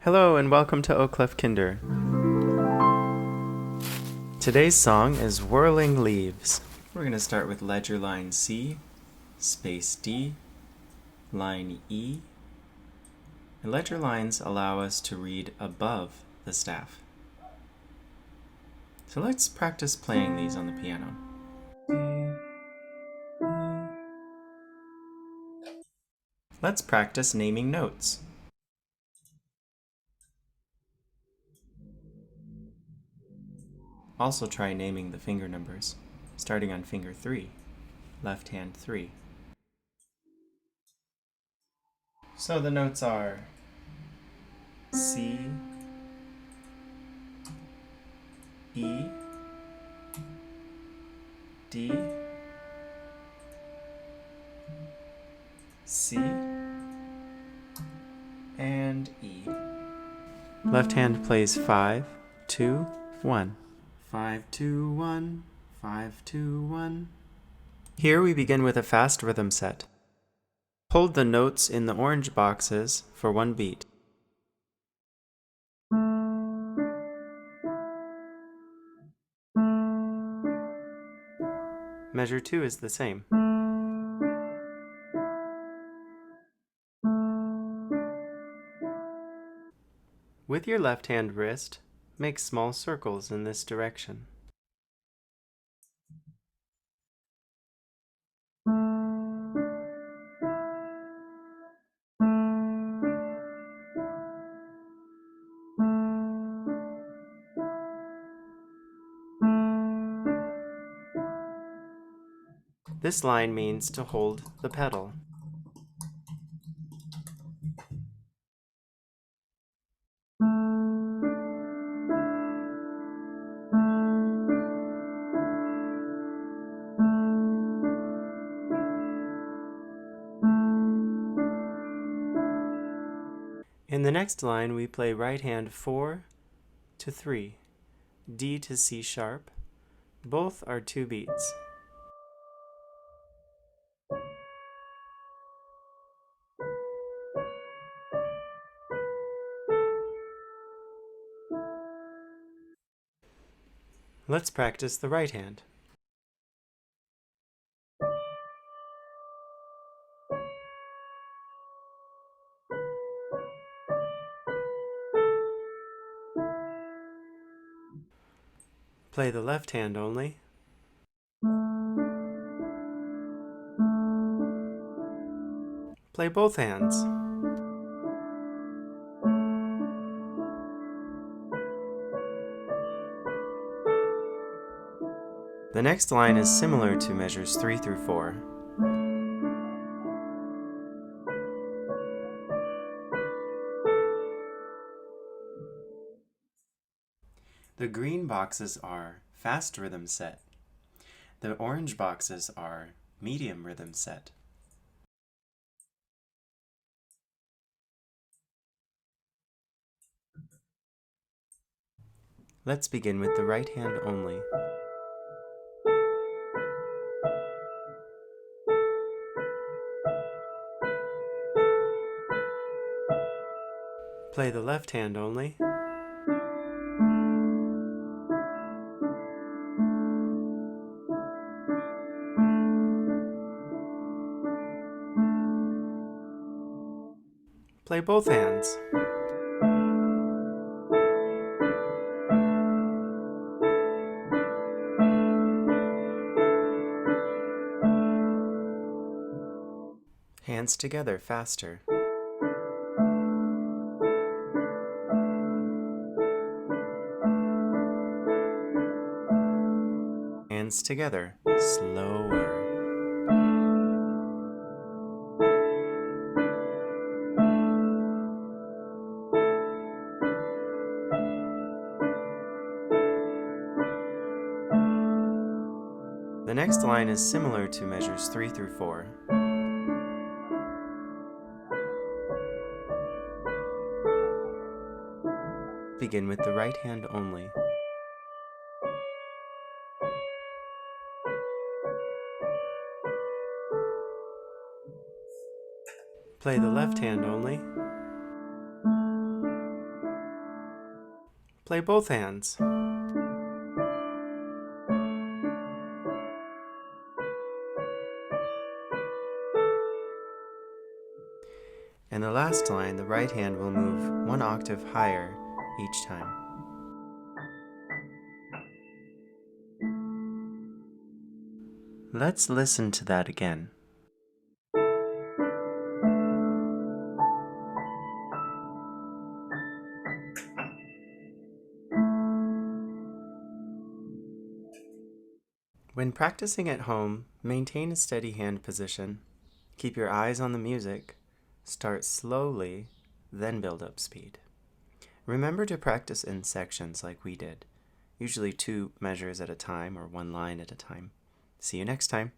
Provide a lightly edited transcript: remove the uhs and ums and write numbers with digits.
Hello and welcome to Oclef Kinder. Today's song is Whirling Leaves. We're going to start with ledger line C, space D, line E. And ledger lines allow us to read above the staff. So let's practice playing these on the piano. Let's practice naming notes. Also try naming the finger numbers, starting on finger 3, left hand 3. So the notes are C, E, D, C, and E. Left hand plays 5, 2, 1. 5, 2, 1, 5, 2, 1. Here we begin with a fast rhythm set. Hold the notes in the orange boxes for one beat. Measure 2 is the same. With your left hand wrist, make small circles in this direction. This line means to hold the pedal. In the next line, we play right hand 4 to 3, D to C sharp. Both are 2 beats. Let's practice the right hand. Play the left hand only. Play both hands. The next line is similar to measures 3 through 4. The green boxes are fast rhythm set. The orange boxes are medium rhythm set. Let's begin with the right hand only. Play the left hand only. Play both hands. Hands together faster. Hands together slower. The next line is similar to measures 3 through 4. Begin with the right hand only. Play the left hand only. Play both hands. In the last line, the right hand will move one octave higher each time. Let's listen to that again. When practicing at home, maintain a steady hand position. Keep your eyes on the music. Start slowly, then build up speed. Remember to practice in sections like we did, usually 2 measures at a time or 1 line at a time. See you next time.